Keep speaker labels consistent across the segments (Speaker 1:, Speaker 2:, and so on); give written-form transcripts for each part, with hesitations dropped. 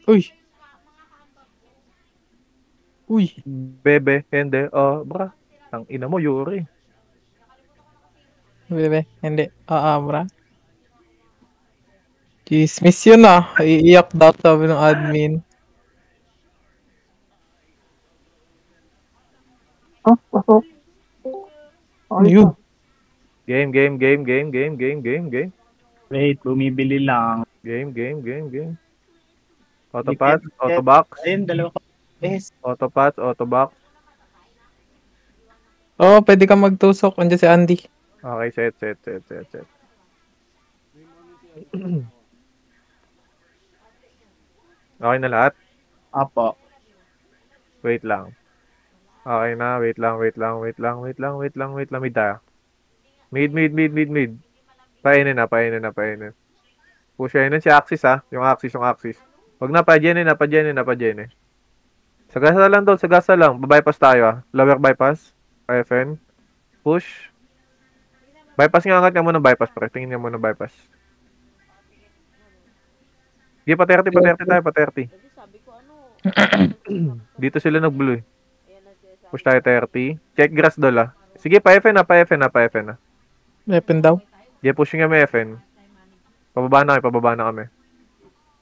Speaker 1: Uy. Uy.
Speaker 2: Bebe, hindi. Oh, bra. Ang ina mo, Yuri.
Speaker 1: Bebe. Hindi. Aabra. Chismis yun ah. Iiyak daw sabi ng admin.
Speaker 3: Oh, pasok.
Speaker 1: Ano
Speaker 3: Okay
Speaker 1: yun?
Speaker 3: pa.
Speaker 2: Game.
Speaker 3: Wait, bumibili lang.
Speaker 2: Game.
Speaker 3: Hindi kaya
Speaker 2: Autopats,
Speaker 3: mag-get.
Speaker 2: autobox.
Speaker 3: Ayun, dalawa ka. Yes.
Speaker 2: Autobox.
Speaker 1: Oo, pwede ka magtusok. Andiyan si Andy.
Speaker 2: Okay, set. Okay na lahat?
Speaker 3: Apo.
Speaker 2: Wait lang. Okay na, wait lang. Mid tayo. Mid. Painin. Pushayin na si Axis ha. Yung Axis. Wag na, pa Jenny. Sagasa lang. Babypass tayo ha. Lower bypass. FN. Push. Bypass nga angat nga muna bypass, pre. Tingin nga muna bypass. Sige, pa 30 tayo, pa 30. Dito sila nag-blue eh. Push tayo 30. Check grass dol ah. Sige, pa FN na.
Speaker 1: Weapon daw.
Speaker 2: Sige, pushing kami FN. Pababa na kami.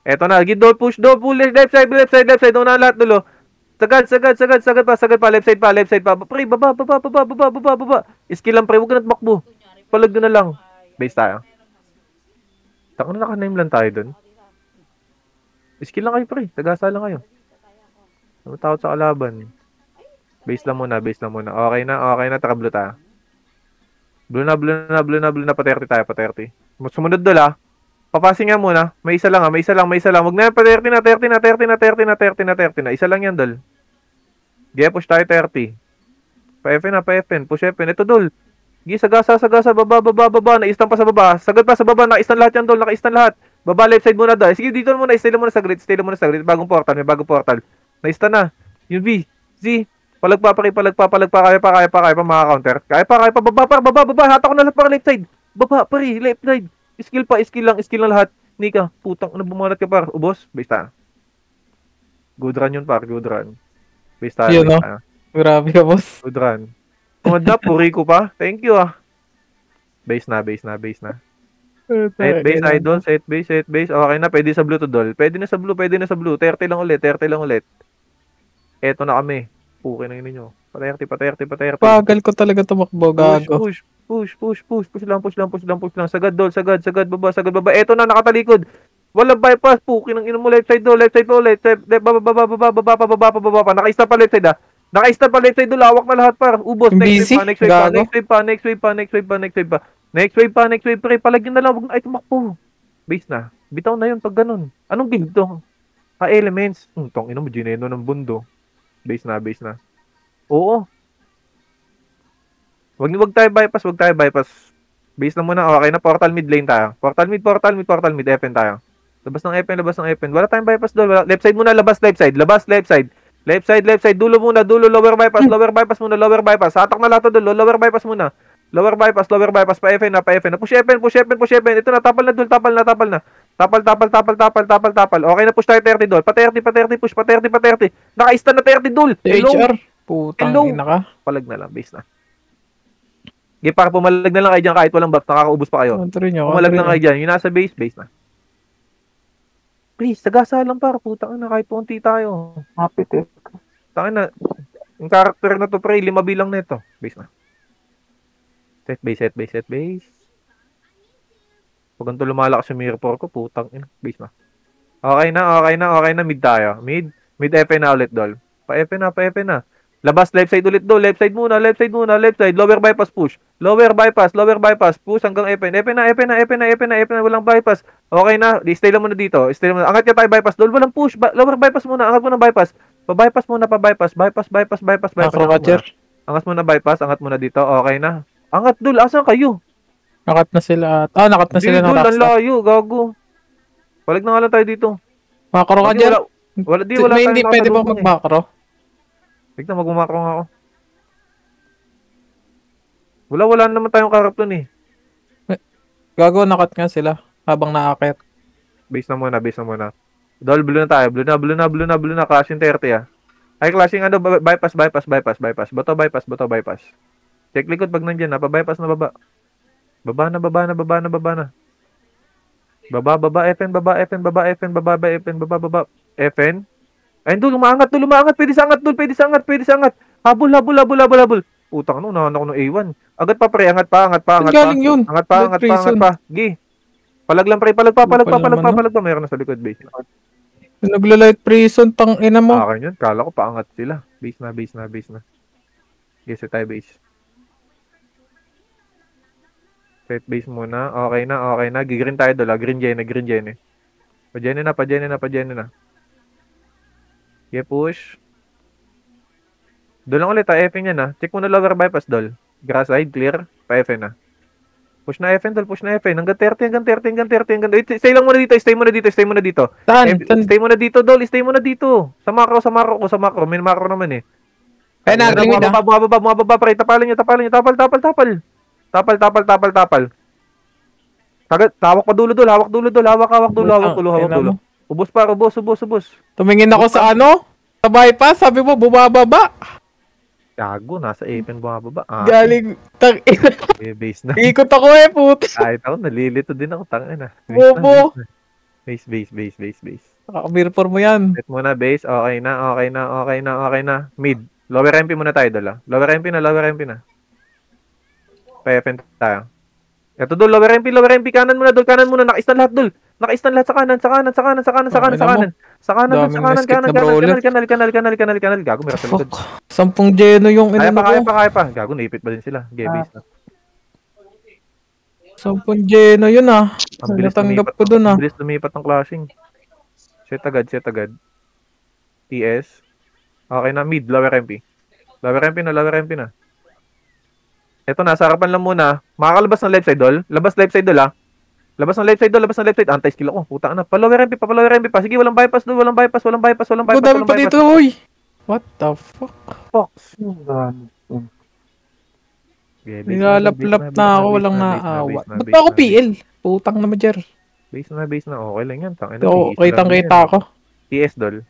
Speaker 2: Eto na, push, left side, una lahat dulo. Sagad pa, left side pa. Pre, baba. Skill lang pre, huwag ka na tumakbo. Palag na lang. Base tayo. Taka na naka-name lang tayo dun. Skill lang kayo pre, tagasa lang kayo. Takot sa kalaban. Base lang muna. Okay na, taka blue tayo. Blue na, pa 30 tayo, pa 30. Sumunod doon ah. Papasing nga muna. May isa lang. Wag na, pa 30 na. Isa lang yan, dol. Sige, push tayo 30. Pa FN. Push FN. Ito, dol. Sige, sagasa. Baba. Naistan pa sa baba. Sagad pa sa baba. Naistan lahat yan, dol. Baba, left side muna, dol. Sige, dito muna. Stay lang muna sa grid. Bagong portal. Naistan na. Yung V. Z. Palagpa. Kaya pa, maka-counter. Kaya pa. Baba. Hatak ko na lahat para left side. Baba, pare. Left side. Skill lang lahat. Nika, putang ano bumanat ka par. Ubos, base tayo. Good run yun par, good run. Base tayo,
Speaker 1: Yun
Speaker 2: base
Speaker 1: oh.
Speaker 2: tayo.
Speaker 1: Grabe ka, boss.
Speaker 2: Good run. Tumad na, puri ko pa. Thank you ah. Base na. Set base idol, set base. Okay na, pwede sa blue to dol. Pwede na sa blue. 30 lang ulit. Eto na kami. Puki na yun ninyo. Pa 30.
Speaker 1: Bagal ko talaga tumakbo, gago.
Speaker 2: Push lang. Sagad, dol. Sagad, baba. Eto na, nakatalikod. Walang bypass. Puki ng ino mo. Left side, dol. Left baba pa. Naka-stop pa left side, ah. Naka-stop pa left side, dol. Hawak na lahat, par. Ubos.
Speaker 1: Yung busy, gago.
Speaker 2: Next wave, pre. Palagyan na lang. Huwag na ay tumakbo. Base na. Bitaw na yun pag ganun. Anong build to? Elements. Tong ino mo, gineno ng bundo. Base na. Oo. Wag tayo bypass. Base na muna. Okay na, portal mid lane tayo. Portal mid, FN tayo. Labas ng FN. Wala tayong bypass doon. Left side muna, labas left side. Left side. Dulo, lower bypass muna. Hatak na lahat doon. Lower bypass muna. Lower bypass. Pa FN na. Push FN. Ito na, tapal na. Tapal. Okay na, push tayo 30 doon. Pa 30, push. Pa 30. Naka-stun na 30 doon. Hello.
Speaker 1: HR. Putang ina ka.
Speaker 2: Palag na lang, base na. Okay, para pumalag na lang kayo dyan kahit walang buff, nakakaubos pa kayo.
Speaker 1: Counter nyo.
Speaker 2: Pumalag na kayo dyan. Yung nasa base na. Please, sagasa lang para. Putang na, kahit punti tayo.
Speaker 3: Happy tip.
Speaker 2: Tangin na. Yung character na to, pre, 5 bilang na ito. Base na. Set base. Pag ganito lumalakas yung mirror ko, putang ina. Base na. Okay na. Mid tayo. Mid FN na ulit, dol. Pa FN na. Labas left side ulit do. Left side muna. Lower bypass push. Lower bypass. Push hanggang FN. FN na. Walang bypass. Okay na. Stay lang muna dito. Angat ka tayo bypass. Dol, walang push. Lower bypass muna. Angat muna bypass. Pa-bypass muna. Bypass. Angat muna bypass. Angat muna dito. Okay na. Angat, dol. Asan kayo?
Speaker 1: Nakat na sila. Nakat na sila ng
Speaker 2: Dol, ang
Speaker 1: Rockstar.
Speaker 2: layo. Gago. Palag na nga lang tayo dito.
Speaker 1: Makro ka dyan.
Speaker 2: Wala
Speaker 1: May hindi
Speaker 2: tayong
Speaker 1: pwede ba
Speaker 2: nakasalubong eh.
Speaker 1: mag-macro?
Speaker 2: Tignan, mag-macro nga ako. Wala naman tayong karapton eh.
Speaker 1: Gago, nakat nga sila habang naakit.
Speaker 2: Base na muna. Dol, blue na tayo. Blue na. Clashing 30 ah. Ay, clashing ano, bypass. Bato bypass. Check likod pag nandyan, napabypass na baba. Baba na. Baba, FN, baba. FN. Ayun, dul, umaangat. Pwede sa angat. Habol. Putang, ano, unahan ako ng A1. Agad pa, pre. Angat pa.
Speaker 1: Saan galing yun?
Speaker 2: Angat pa. Gi. Palag lang, pre. Palag pa. Mayroon na sa likod, base.
Speaker 1: Nagla-light prison, tang ina mo.
Speaker 2: Akin yun. Kala ko paangat sila. Base na. Yes, tayo base. Set base muna. Okay na. Gigreen tayo doon. Green Jenny. Pa-Jenny na. Yeah, push. Doon lang ulit. FN niya na. Check muna lower bypass, dol. Grass side, clear. Pa-FN na. Push na FN, dol. Hanggang 30. Stay lang muna dito. Stay muna dito.
Speaker 1: Saan?
Speaker 2: Stay muna dito, dol. Stay muna dito. Sa macro. May macro naman eh.
Speaker 1: Kaya na, green na.
Speaker 2: Bumababa, pre. Tapal. Sagad, hawak pa dulo, dol. Hawak dulo. Ubos.
Speaker 1: Tumingin ako sa ano? Sa bypass, sabi mo, bumababa.
Speaker 2: Gago, nasa FN bumababa.
Speaker 1: Galing, tang ina.
Speaker 2: Base na.
Speaker 1: Ikot ako puto.
Speaker 2: Kahit ako, nalilito din ako. Tangina.
Speaker 1: Bobo.
Speaker 2: Base.
Speaker 1: Nakabirpor mo yan.
Speaker 2: Set muna, base. Okay na. Mid. Lower MP muna tayo, dol. Lower MP na. Pa-FN tayo. Ito, dol. Lower MP. Kanan muna. Naka-stun lahat, dol. Naka-stun lahat sa kanan. Kanal. Gago, meron sa likod.
Speaker 1: 10 Geno yung
Speaker 2: Kaya
Speaker 1: inano ko.
Speaker 2: pa. Gago, naipit pa din sila. Base na.
Speaker 1: 10 Geno yun ah.
Speaker 2: Ang bilis
Speaker 1: Natanggap ko dun ah.
Speaker 2: Ang bilis lumipat ng clashing. Set agad. TS. Okay na, mid. Lower MP na. Ito, nasa harapan lang muna. Makakalabas ng left side, dol. Labas ng left side. Anti-skill ako. Puta na. Pa-lower MP pa. Sige, walang bypass, dol. Walang bypass.
Speaker 1: Ang dami pa dito, uy. What the fuck?
Speaker 2: Fox.
Speaker 1: Nilalaplap na ako, walang naawa. Ba't ba ako PL? Putang na majer.
Speaker 2: Base na. Okay lang yan.
Speaker 1: So, kitang-kita ako.
Speaker 2: TS, dol.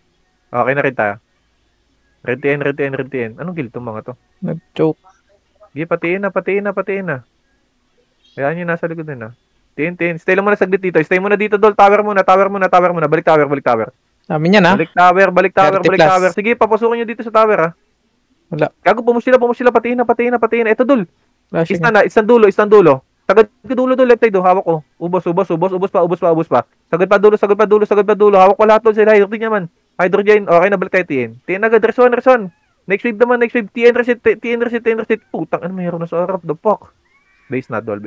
Speaker 2: Okay na rin tayo. Red TN. Anong guild itong mga to?
Speaker 1: Nag-choke.
Speaker 2: Sige, patiin na. Kaya nyo nasa likod na. TN. Stay lang muna saglit dito. Stay muna dito, dol. Tower muna. Balik tower.
Speaker 1: Sabi niya na.
Speaker 2: Balik
Speaker 1: 30 plus.
Speaker 2: tower. Sige, papasukin nyo dito sa tower, ha.
Speaker 1: Wala.
Speaker 2: Gago, pumus sila. Patiin na. Ito, dol.
Speaker 1: Flashing.
Speaker 2: Istan dulo. Tagad ko dulo, left side, hawak ko. Ubos pa. Sagad pa dulo. Hawak ko lahat, dol. Sila, Hydrogen. Okay na, balik tayo, TN agad, reson. Next wave. TN reset. Putang, ano mayroon na sa harap, the fuck. Base na, dol.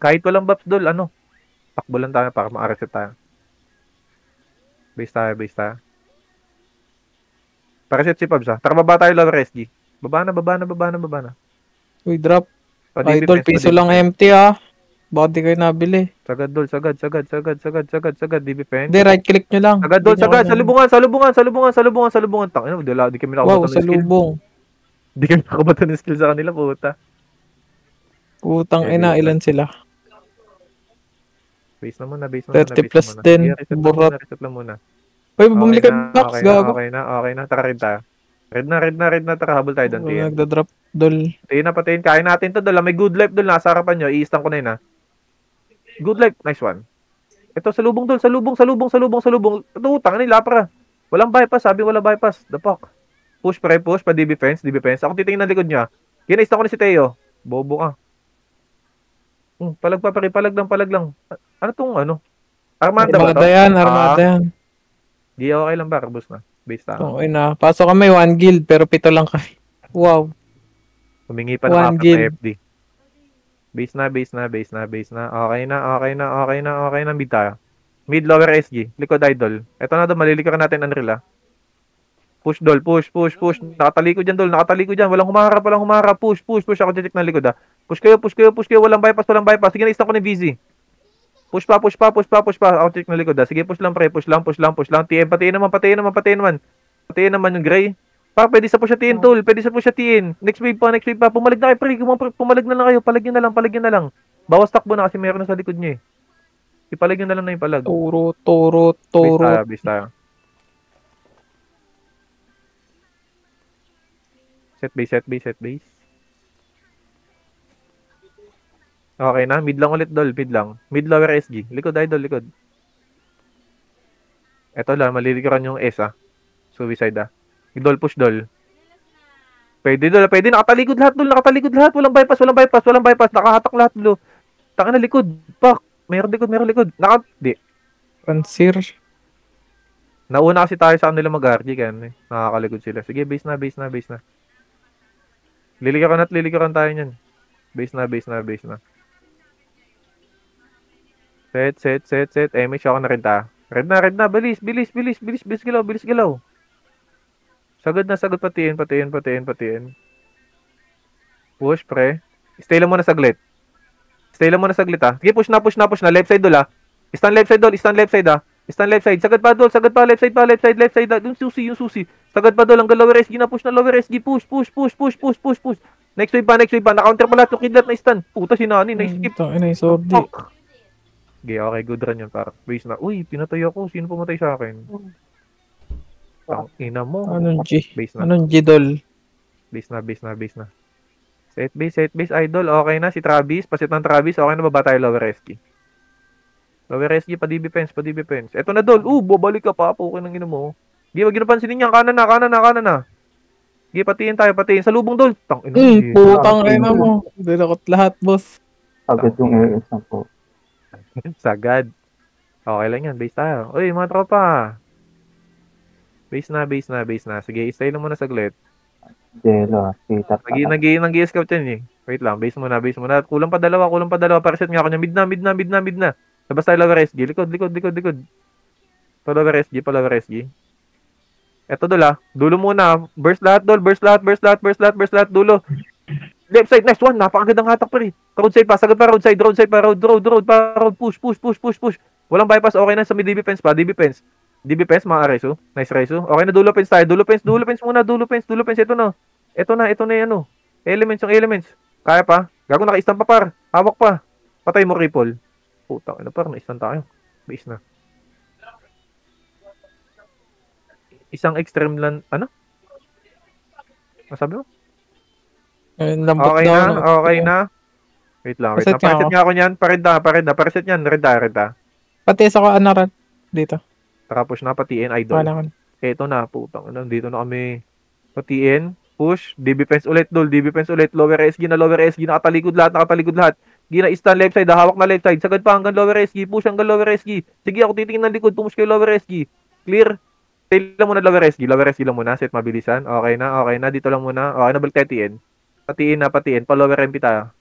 Speaker 2: Kahit walang buffs, dol, takbo lang tayo para ma-reset tayo. Base tayo. Pa-reset si Pabs, ha. Tara, baba tayo, lower SG. Baba na.
Speaker 1: Uy, drop.
Speaker 2: Pa-DB
Speaker 1: Idol,
Speaker 2: fence,
Speaker 1: piso
Speaker 2: pa-DB
Speaker 1: lang
Speaker 2: fence.
Speaker 1: empty ah. Bakit di kayo nabili?
Speaker 2: Sagad, dol. Sagad. DB fence.
Speaker 1: Hindi, right click nyo lang.
Speaker 2: Sagad, dol.
Speaker 1: Hindi nyo
Speaker 2: Sagad.
Speaker 1: ako-
Speaker 2: Salubungan. Tangina, di kami
Speaker 1: Wow,
Speaker 2: nakabatan ng skill.
Speaker 1: salubong.
Speaker 2: Di kami nakabatan ng skill sa kanila, puta.
Speaker 1: Putang ina, ilan sila?
Speaker 2: Base na muna.
Speaker 1: 30 plus din. Burat.
Speaker 2: Reset lang muna.
Speaker 1: Uy, bumili ka box, gago.
Speaker 2: Okay na. Tara, red tayo. Red na. Tara, habol tayo doon, TN.
Speaker 1: Nagda-drop, dol.
Speaker 2: Patiin. Kaya natin to, dol. May good life, dol. Nasa harapan nyo. I-stand ko na yun, ha. Good life. Nice one. Ito, salubong, dol. Salubong. Ito, utang. Lapra. Walang bypass. Sabi wala bypass. The fuck. Push, pa DB fence. Ako titingin ng likod niya. Kina-stand ko na si Teo. Bobo ka. Palag lang. Ano tong Armada ba to?
Speaker 1: Armada yan.
Speaker 2: Di okay lang ba? Kabus na. Base tayo.
Speaker 1: Okay na. Pasok kami 1 guild, pero 7 lang kami. Wow.
Speaker 2: Humingi pa ng
Speaker 1: One
Speaker 2: apat
Speaker 1: guild.
Speaker 2: na FD. Base na. Okay na. Mid tayo. Mid lower SG. Likod idol. Ito na doon. Malilikaran natin Unreal, ha. Push, dol. Push. Nakatalikod dyan, dol. Walang humarap. Push. Ako check ng likod, ha. Push kayo. Walang bypass. Sige, na-stop ko ni VZ. Push pa. Ako check ng likod, ha. Sige, push lang, pre. Push lang. TM, patiin naman yung gray. Pa, pwede sa push siya TN, tol. Next wave pa. Pumalag na kayo, pre. Pumalag na lang kayo. Palagyan na lang. Bawas takbo na kasi meron na sa likod niya, eh. Ipalag nyo na lang na yung palag.
Speaker 1: Turo.
Speaker 2: Base tayo. Set base. Okay na, mid lang ulit, Dol. Mid lang. Mid lower SG. Likod, idol, likod. Eto lang, malilikuran yung S, Suicide, Dol, push, Dol. Pwede, Dol. Pwede, nakatalikod lahat, Dol. Nakatalikod lahat. Walang bypass. Nakahatak lahat, Dol. Taka na likod. Pak. Meron likod. Di.
Speaker 1: Pansir.
Speaker 2: Nauna kasi tayo sa kanila mag-RG, kaya nakakalikod sila. Sige, base na. Lilikuran tayo niyan. Base na. Set. May shock na rin ta. Red na. Bilis galaw. Sagad, patiin. Push, pre. Stay lang muna saglit, Sige, push na. Left side, Dol, Stand left side, Stand left side. Sagad pa, left side, Yung susi. Sagad pa, Dol. Hanggang lower SG na, push na lower SG. Push. Next wave pa. Na-counter pa lahat yung kidlat na stun. Puta, si Nani. Na-skip.
Speaker 1: Sordi.
Speaker 2: Okay, good run yun. Para base na. Uy, pinatay ako. Sino pumatay sa akin? Ang ina mo.
Speaker 1: Anong G?
Speaker 2: Base na.
Speaker 1: Anong G, Dol?
Speaker 2: Base na. Set base, idol. Okay na si Travis. Pasit ng Travis. Okay na, baba tayo lower SG. Pa defense. Eto na, Dol. Babalik ka pa. Pukin ng ina mo. Di, wag napansinin niya. Kanan na. Di, patiin tayo. Sa lubong, Dol.
Speaker 1: Putang ina mo. Dinakot lahat, boss.
Speaker 4: Agad yung AS na po.
Speaker 2: Sagad. Okay lang yan. Base tayo. Uy, mga tropa. Base na. Sige, stay lang muna saglit.
Speaker 4: Jelo, kita pa.
Speaker 2: Nag-i-scout yan, Wait lang, base muna. Kulang pa dalawa. Paraset nga ako niya. Mid na. Labas tayo lower SG. Likod. Pa lower SG. Eto, Dol, Dulo muna. Burst lahat, Dol. Burst lahat. Dulo. Left side, next one. Napakagandang hatak pa rin. Roadside pa. Sagad pa, roadside. Road. Push. Walang bypass. Okay na sa mid defense pa. DB-Fence, mga Resu. Nice, Resu. Okay na, dulo fence tayo. Dulo fence muna. Ito na yung Elements. Kaya pa. Gago, naka-stand pa, par. Hawak pa. Patay mo, Ripple. Putang ina, par. Na-stand tayo. Base na. Isang extreme land. Ano? Masabi mo? Okay na. Wait lang. Paraset nga ako niyan. Paraset niyan. Reda.
Speaker 1: Pati sa ko, anaran. Dito.
Speaker 2: Tapos na, patiin, idol. Eto na, putang. Dito na kami. Patiin. Push. DB-Fence ulit, Dol. Lower SG. Nakatalikod lahat. Gina-stand left side. Hawak na left side. Sagad pa hanggang lower SG. Push hanggang lower SG. Sige, ako titingin ng likod. Push kayo lower SG. Clear. Stay lang muna lower SG lang muna. Set mabilisan. Okay na. Dito lang muna. Okay na, balik tayo tiin. Patiin. Pa lower MP tayo.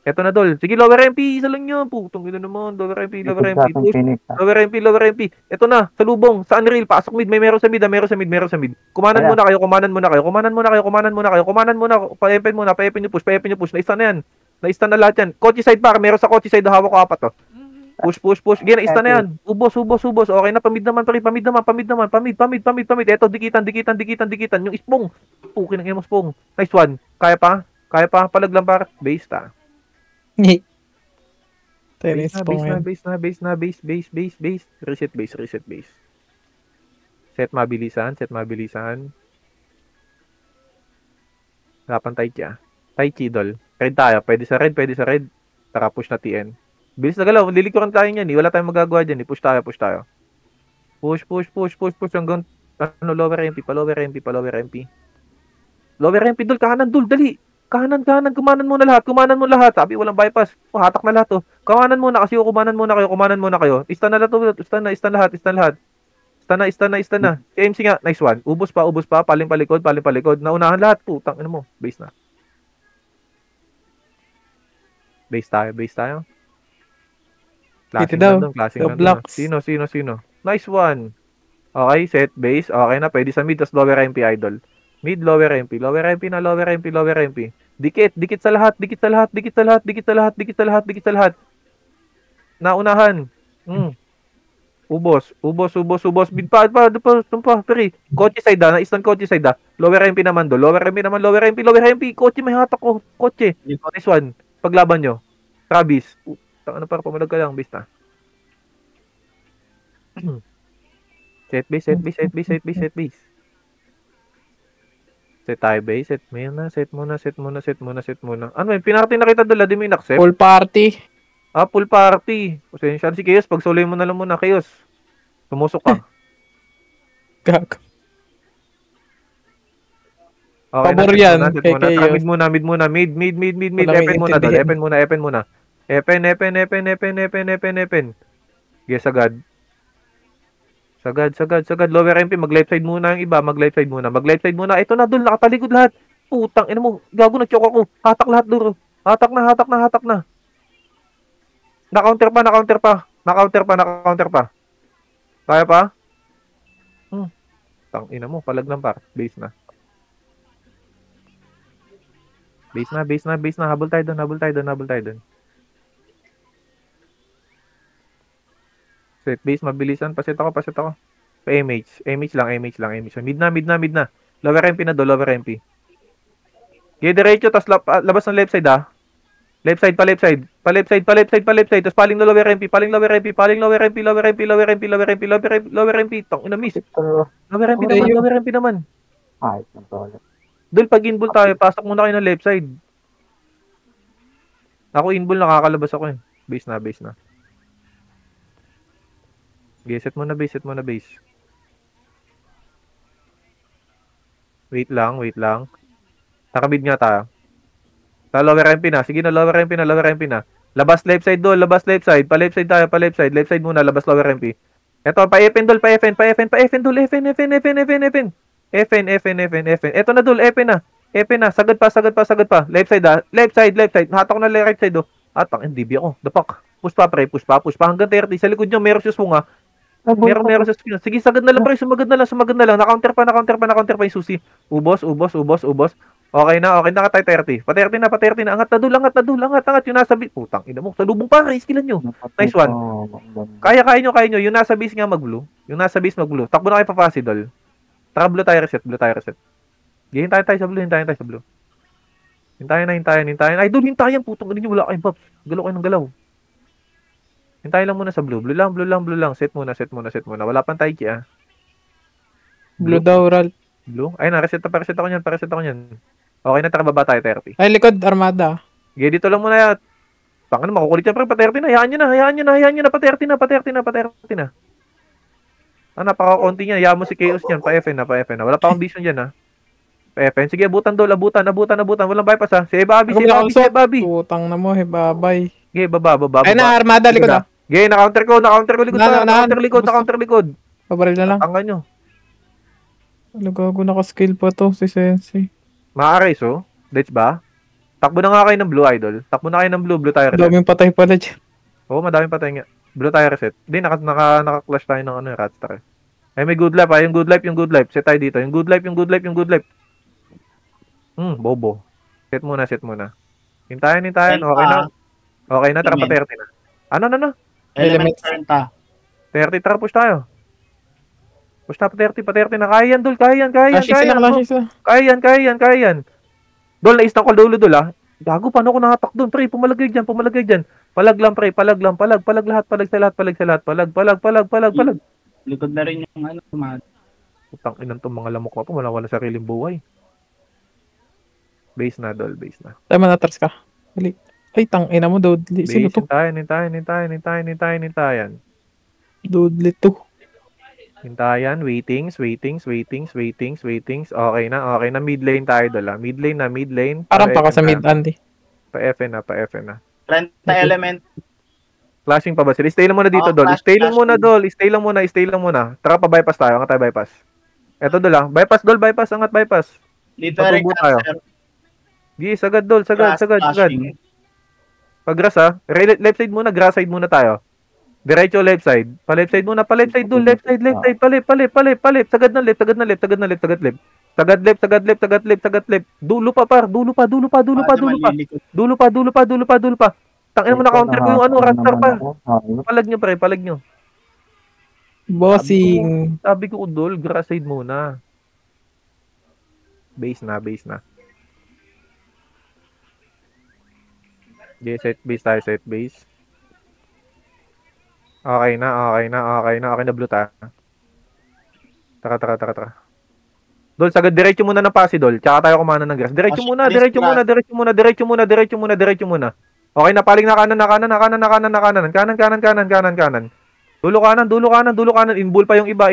Speaker 2: Eto na, Dol. Sige, lower MP. Isa lang yun. Putong ino naman. Lower MP. Push. Lower MP. Eto na. Sa lubong. Sa unreal. Pasok mid. Meron sa mid. Kumanan muna kayo. Pa-epen nyo push. Na-stun na yan. Na-stun na lahat yan. Kotse side pa. Meron sa kotse side. Hawak ko apat, Push. Gina, na-stun na yan. Ubos. Okay na. Pamid naman. Eto, dikitan. Yung spong. Pukin ng imo spong. Nice one. Kaya pa. Palag lang par. Base ta.
Speaker 1: Base
Speaker 2: na. Reset base. Set mabilisan. Lapan Tai Chi, Dol. Red tayo. Pwede sa red. Tara, push na TN. Bilis na galaw. Lilikuran tayo niyan. Wala tayong magagawa dyan. Push tayo. Push hanggang lower MP. Lower MP, Dol. Kahanan, Dol. Dali. Kahanan, kumanan mo na lahat. Sabi, walang bypass. Hatak na lahat, Kumanan muna kayo. Istan na lahat, Istan na. KMC nga, nice one. Ubos pa. Paling palikod. Naunahan lahat, putang ina mo. Base na. Base tayo.
Speaker 1: Dito daw.
Speaker 2: Blocks. Sino? Nice one. Okay, set base. Okay na, pwede sa mid, tas lower MP, idol. Mid, lower MP. Dikit sa lahat. Naunahan. Ubos. Mid pa. Peri. Kotse side na. Isang kotse side na. Lower MP naman do. Lower MP. Kotse, may hatak ko. Kotse. Nice one. Paglaban nyo. Travis. Ano para pumalag ka lang, basta. Set base, set base, set base, set base, set base. Set tayo base, set muna, set muna, set muna, set muna, set muna. Ano yun, pinarty na kita doon, di mo in-accept?
Speaker 1: Full party.
Speaker 2: Ah, full party. Pasensya si Chaos, pag soloy mo na lang muna, Chaos. Tumusok ka.
Speaker 1: Gago.
Speaker 2: Okay,
Speaker 1: Pabor
Speaker 2: set
Speaker 1: yan,
Speaker 2: muna, set
Speaker 1: kay
Speaker 2: muna. Tara,
Speaker 1: Chaos.
Speaker 2: mid muna, mid muna, mid.
Speaker 1: Wala may
Speaker 2: Epen muna doon,
Speaker 1: intindihin.
Speaker 2: epen muna, epen muna. Epen. Yes, agad. Sagad. Lower MP, mag-left side muna yung iba, mag-left side muna. Ito na, doon, nakatalikod lahat. Putang, ina mo, gago na choke ako. Hatak lahat, duro. Hatak na. Na-counter pa. Kaya pa? Tang ina mo, palag lang par. Base na. Habol tayo doon. Set base, mabilisan. Pasit ako. Pa-MH. MH lang. Mid na. Lower MP na do, lower MP. Gaya diretso, tas labas ng left side Left side. Tapos paling na lower MP. Lower MP. Tang ina miss. Lower MP naman.
Speaker 4: Ay, ang tolo.
Speaker 2: Dul, pag inbull tayo, pasok muna kayo ng left side. Ako inbull, nakakalabas ako Base na. Okay, set mo na base. Wait lang. Nakabid nga tayo. Lower MP na. Sige na, lower MP na. Labas left side. Pa-left side tayo, Left side muna, labas lower MP. Eto, pa-FN dol. FN. Eto na dol, FN na. Sagad pa. Left side. Hatak na right side Atang, DB ako. Dapak. Push pa. Hanggang 30. Sa likod nyo, meron siya swunga. Meron sa screen. Sige, sagad na lang pre, sumagad na lang. Na-counter pa yung susi. Ubos. Okay na ka tayo 30. Pa 30 na. Angat na dul. Yung nasa base. Putang ina mo. Sa lubong pa, skillan nyo. Nice one. Kaya nyo. Yung nasa base nga mag-blue. Takbo na kayo pa Fasidol. Tara, blue tayo reset. Hintayin tayo sa blue. Hintayin. Ay, dul, hintayin. Putang ina nyo, wala kayong buffs. Galaw kayo ng galaw. Hintayin lang muna sa blue. Blue lang. Set muna. Wala pang taiki
Speaker 1: Blue daw, Ral.
Speaker 2: Blue? Ay, na-reset ako niyan. Okay na, tara baba tayo, 30.
Speaker 1: Ay, likod, armada.
Speaker 2: Okay, dito lang muna yan. Baka na, makukulit yan, pre, pa 30 na. Hayaan nyo na, pa 30 na. Napaka-konti niya. Hayaan mo si Chaos niyan, pa FN na. Wala pa akong vision dyan, Pa FN. Sige, abutan. Walang bypass, Si Bobby.
Speaker 1: Putang na mo, babay.
Speaker 2: Okay, baba.
Speaker 1: Ay, na, armada, likod
Speaker 2: Okay, na-counter ko likod. Na-counter likod.
Speaker 1: Pabaril na lang.
Speaker 2: Tangan nyo.
Speaker 1: Gago, naka-skill pa to, si Sensei.
Speaker 2: Maaris, Let's ba? Takbo na nga kayo ng blue, idol. Blue tayo reset.
Speaker 1: Daming patay pala dyan.
Speaker 2: Oo, madaming patay nga. Blue tayo reset. Hindi, naka-clash tayo ng Ratstar. Ay, may good life, yung good life. Set tayo dito. Yung good life. Bobo. Set muna. Hintayin. Okay na, tara pa 30 na. Ano?
Speaker 3: Element 30.
Speaker 2: 30, tara push tayo. Push na pa 30 na. Kaya yan, Dol. Kaya yan. Dol, na-istang ko dulo, Dol, Gago, paano ako nakatak doon? Pre, pumalagay dyan. Palag lang, pre. Palag lahat. Palag sa lahat. Palag.
Speaker 3: Likod na rin yung
Speaker 2: Utang inan tong mga lamok ko po. Wala sariling buhay. Base na, Dol.
Speaker 1: Tama na, atras ka. Dali. Ay, tangina mo, Dudley. Sino to?
Speaker 2: Hintayan.
Speaker 1: Dudley to.
Speaker 2: Hintayan, waitings. Okay na. Mid lane tayo doon, Mid lane.
Speaker 1: Parang pa ka sa mid, Andy.
Speaker 2: Pa FN na.
Speaker 3: 30 element.
Speaker 2: Flashing pa ba sila? Stay lang muna dito, Dol. Stay lang muna. Tara pa bypass tayo. Angat tayo bypass. Eto, Dol, Bypass, Dol. Angat bypass.
Speaker 3: Dito
Speaker 2: Patubo tayo. Gi, sagad, Dol. Sagad. Pag grass, left side muna. Grass side muna tayo. Diretso left side. Pa-left side muna. Dol. Left side. Palip. Sagad na left. Sagad left. Dulo pa. Tangin mo na counter ko yung Ratstar pa. Palag nyo.
Speaker 1: Bossing.
Speaker 2: Sabi ko, Dol, grass side muna. Base na. Okay, set base. Okay na blue tayo. Tara. Dol, sagad diretso muna ng pasi, Dol. Tsaka tayo kumana ng grass. Diretso muna. Okay na, paling na kanan. Dulo kanan. Inbull pa yung iba.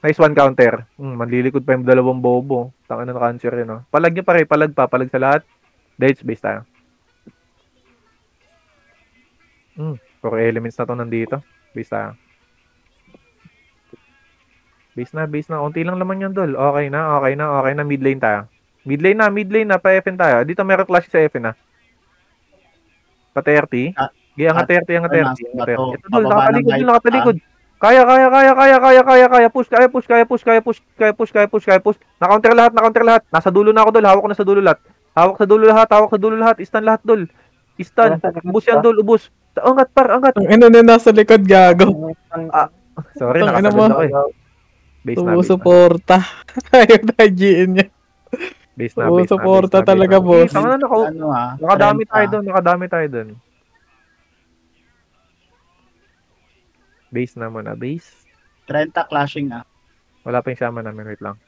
Speaker 2: Nice one counter. Manlilikod pa yung dalawang bobo. Tangin na cancer yun, no? Palag nyo pare, palag sa lahat. Dead space tayo. Puro elements na to nandito. Base tayo. Base na. Unti lang laman yan, Dol. Okay na. Mid lane tayo. Mid lane na. Pa-FN tayo. Dito meron clash sa FN, ha. Pa-30. Angat 30. Ito, Dol. Nakatalikod. Kaya. Push. Na-counter lahat. Nasa dulo na ako, Dol. Hawak ko na sa dulo lahat. Istan lahat, Dol. Ubus yan, Dol. Ubus. Angat.
Speaker 1: Ang ina na nasa likod, gago.
Speaker 2: Sorry,
Speaker 1: Tang ina
Speaker 2: nakasagad
Speaker 1: mo.
Speaker 2: ako eh. Base na.
Speaker 1: Sumusuporta. Ayaw na GN niya.
Speaker 2: Base na.
Speaker 1: Sumusuporta talaga, boss.
Speaker 2: Nakadami tayo doon. Base na muna. Base.
Speaker 3: 30 clashing ah.
Speaker 2: Wala pa yung sama namin. Wait lang.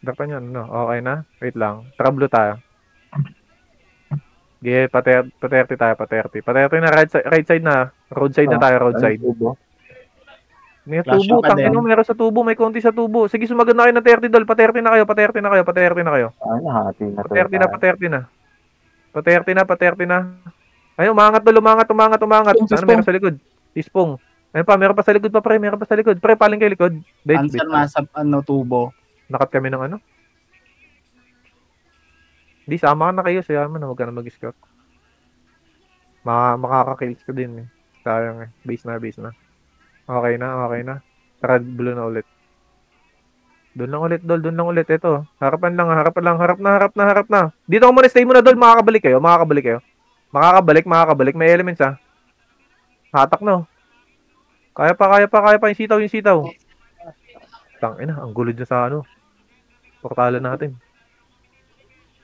Speaker 2: Dapat yun, no? Okay na? Wait lang. Trablo tayo. Okay, pa-30 tayo. Pa-30 na right side na. Roadside na tayo, roadside. May tubo, tangin mo, meron sa tubo, may konti sa tubo. Sige, sumagad na kayo ng 30, Dol. Pa-30 na kayo. Pa-30 na. Ay, umangat, Dol. Umangat. Ano meron sa likod? Ispong. Ayun pa, meron pa sa likod pa, pre. Pre, paling kayo likod.
Speaker 3: Answer nasa tubo.
Speaker 2: Nakat kami ng ano? Hindi, sama ka na kayo. Sayama na, huwag ka na mag-scout. Makakakills ka din eh. Sayang eh. Base na. Okay na. Tara, blue na ulit. Doon lang ulit. Ito. Harap na. Dito ako muna. Stay muna, Dol. Makakabalik kayo. Makakabalik. May elements, ha. Hatak na, oh. Kaya pa. Yung sitaw. Tangina, ang gulo dyan sa ano. Portalan natin.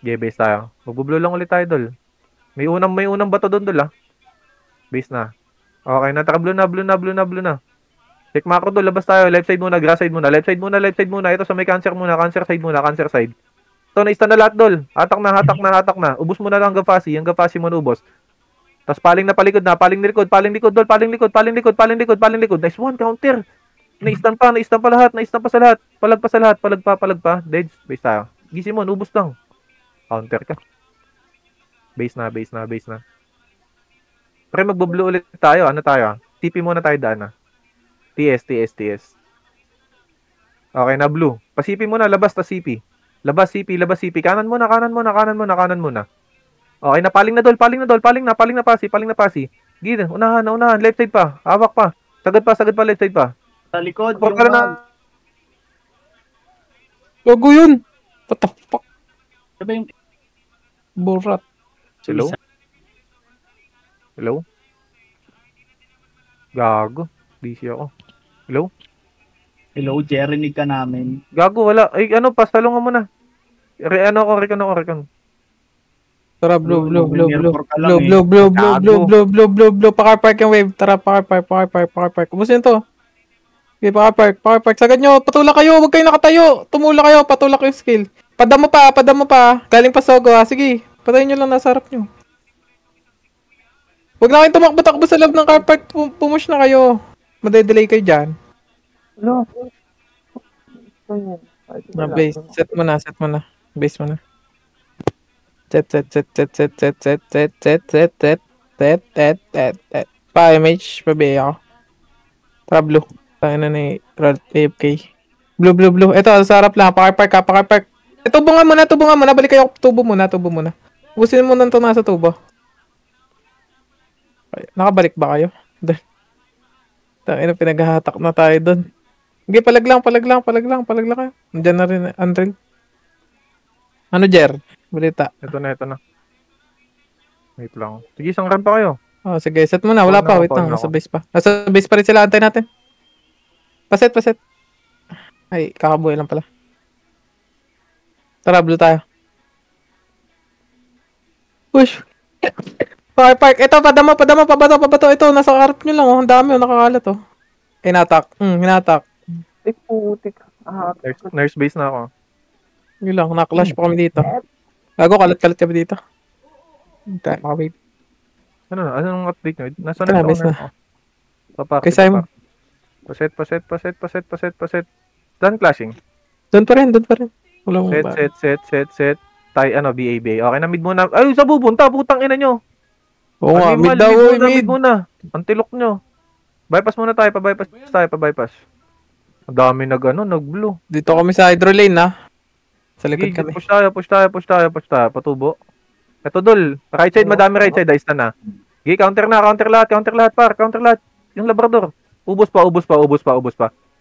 Speaker 2: Base tayo. Mag-blue lang ulit tayo, Dol. May unang bato doon, Dol, ha. Base na. Okay na. Tara, blue na. Check macro, Dol. Labas tayo. Left side muna. Grass side muna. Left side muna. Ito sa may cancer muna. Cancer side. Ito, na-stun na lahat, Dol. Hatak na. Ubus muna lang hanggang Fasi muna ubos. Tapos paling na palikod na. Paling likod, Dol. Paling likod. Nice one, counter. Na-stun pa lahat. Sa lahat. Palag pa. Dead. Base tayo. Gisi mo, ubos lang. Counter ka. Base na. Pre, magbo-blue ulit tayo. Ano tayo? TP muna tayo daan, ha. TS. Okay na, blue. Pasipi muna, labas ta CP. Labas CP. Kanan muna. Okay na, paling na, Dol. Paling na pasi. Gina, unahan. Left side pa. Hawak pa. Sagad pa, left side pa.
Speaker 3: Sa likod.
Speaker 2: Porka na.
Speaker 1: Gago yun. What the fuck?
Speaker 3: Diba yung
Speaker 1: Borat.
Speaker 2: Hello? Gago. Busy ako.
Speaker 3: Hello, Jeremy ka namin.
Speaker 2: Gago, wala. Ay, pasalungan mo na. Recon.
Speaker 1: Tara, blue.
Speaker 3: Gago.
Speaker 1: Blue. Pakarpark yung wave. Tara, pakarpark. Kumusta to? Okay, pakarpark. Sagad nyo, patulak kayo. Huwag kayo nakatayo. Tumulak kayo, patulak yung skill. Padam mo pa. Galing pa Sogo, ha. Sige, patayin nyo lang nasa harap nyo. Huwag na kayong tumakbo-takbo sa loob ng car park. Pumush na kayo. Madedelay kayo dyan.
Speaker 4: Hello.
Speaker 1: Base. Set mo na. Base mo na. Set. Pa-image. Pabi ako. Tara, blue. Tayo na ni AFK. Blue. Ito, sa harap lang. Pakarpark. Tubungan mo na. Balik kayo. Tubo muna. Ubusin mo na ito nasa tubo. Nakabalik ba kayo? Tangina, pinaghahatak na tayo doon. Sige, palag lang kayo. Nandiyan na rin, Andrel. Ano, Jer? Balita.
Speaker 2: Ito na. Wait lang. Sige, isang run pa kayo.
Speaker 1: Oh, sige, set mo na. Wala pa, wait lang. Nasa base pa. Nasa base pa rin sila. Antay natin. Paset. Ay, kakabuhay lang pala. Tara, blue tayo. Push. Park. Ito, padama, pabato. Ito, nasa harap nyo lang, oh. Ang dami, oh. Nakakalat, oh. Hinatak.
Speaker 4: Ay, putik.
Speaker 2: Nurse base na ako.
Speaker 1: Yun lang, naklash pa kami dito. Gago, kalat kami dito. Tayo, makawait.
Speaker 2: Anong update nyo? Nasa
Speaker 1: Ito na, base na.
Speaker 2: Papak.
Speaker 1: Kay Simon.
Speaker 2: Paset. Done clashing.
Speaker 1: Doon pa rin. Wala mo ba?
Speaker 2: Set. BA. Okay na, mid muna. Ay, sa bubunta, putang ina nyo.
Speaker 1: Oo nga, mid daw,
Speaker 2: mid muna. Antilok nyo. Bypass muna tayo, pa-bypass. Ang dami nag-blue.
Speaker 1: Dito kami sa hydro lane, ha? Sa likod kami.
Speaker 2: Push tayo. Patubo. Ito, Dol. Right side, madami right side. Ayos na. Gigi, counter lahat, par. Counter lahat. Yung Labrador. Ubos pa.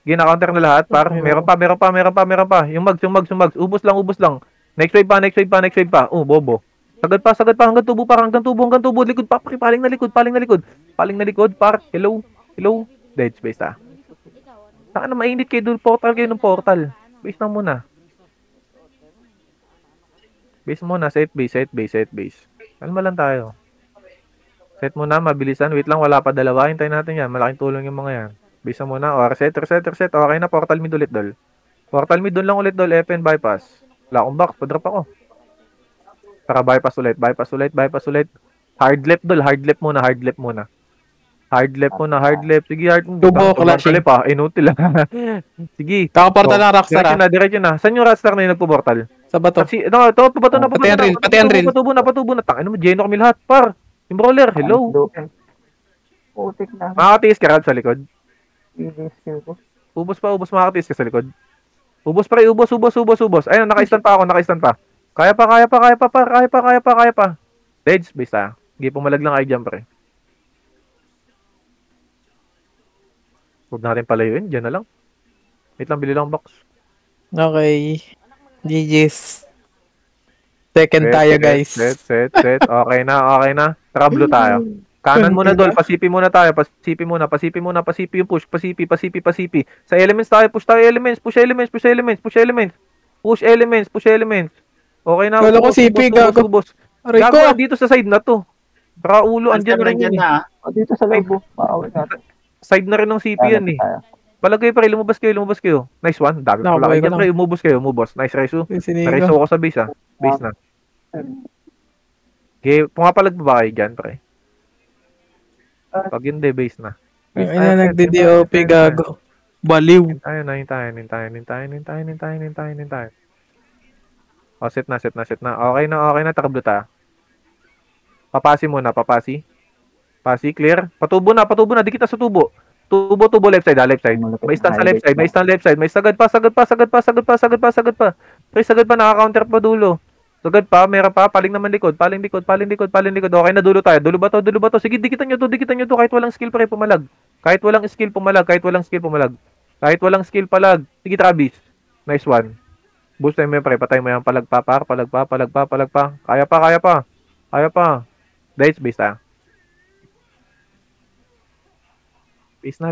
Speaker 2: Gigi, na-counter na lahat, par. Meron pa. Yung mags. Ubos lang. Next wave pa. Bobo. Sagad pa. Hanggang tubo. Likod pa. Paling na likod, par. Hello. Dead space, ha. Saka na mainit kayo, Dol. Portal kayo ng portal. Base na muna. Base muna, set base. Kalma lang tayo. Set muna, mabilisan. Wait lang, wala pa dalawa. Hintayin natin yan. Malaking tulong yung mga yan. Base muna. O, reset. Okay na, portal mid ulit, Dol. Portal mid doon lang ulit, Dol. FN bypass. Wala akong box. Padrop ako. Saka bypass ulit. Hard left, Dol. Hard left muna. Hard left. Sige,
Speaker 1: Tubo, clashing.
Speaker 2: Pa. Inutil. Sige.
Speaker 1: Kakaportal ng Rockstar, ha?
Speaker 2: Diretso na. Saan yung Rockstar na yung nagpo-portal?
Speaker 1: Sa bato.
Speaker 2: Pabato na.
Speaker 1: Pati Unreal.
Speaker 2: Patubo na. Tangin mo, Geno kami lahat, par. Yung brawler, hello.
Speaker 4: Putik na.
Speaker 2: Makakatiis ka, Rab, sa likod.
Speaker 4: Skill ko.
Speaker 2: Ubos, makakatiis ka sa likod. Ubos. Ayun, naka-stand pa. Kaya pa. Deads, base tayo. Hindi pumalag lang i-jump, pre. Huwag natin palayuin, dyan na lang. Wait lang, bili lang box.
Speaker 1: Okay. GG's. Second tayo, guys.
Speaker 2: Set. Okay na. Tara, blue tayo. Kanan muna, Dol. Pasipi muna tayo. Pasipi yung push. Pasipi. Sa elements tayo. Push elements. Okay na.
Speaker 1: Wala ko CP, gago. Aray ko.
Speaker 2: Gago, dito sa side na to. Baka ulo, andyan rin yan.
Speaker 4: Dito sa labo. Maawit natin.
Speaker 2: Side na rin ng CP yan eh. Palagay pa rin, lumabas kayo. Nice one. Dami ko lang. Diyan pre, umubos kayo. Nice Resu. Resu ako sa base, ha. Base na. Okay, pumapalag pa ba kayo dyan, pre? Pag hindi, base na.
Speaker 1: Ayun na, nagdi-DOP, gago. Baliw.
Speaker 2: Hintayin. O, set na. Okay na, takablo ta. Papasi muna. Pasi, clear. Patubo na. Dikit na sa tubo. Tubo, left side. May stand sa left side. May sagad pa. Pre, sagad pa, naka-counter pa dulo. Sagad pa, meron pa, paling likod. Okay na, dulo tayo. Dulo ba to? Sige, dikitan nyo to. Kahit walang skill, pre, pumalag. Kahit walang skill palag. Sige, Travis. Nice one. Boost time mo, pre. Patay mo yan. Palag pa. Kaya pa. Dice, base tayo. Base na.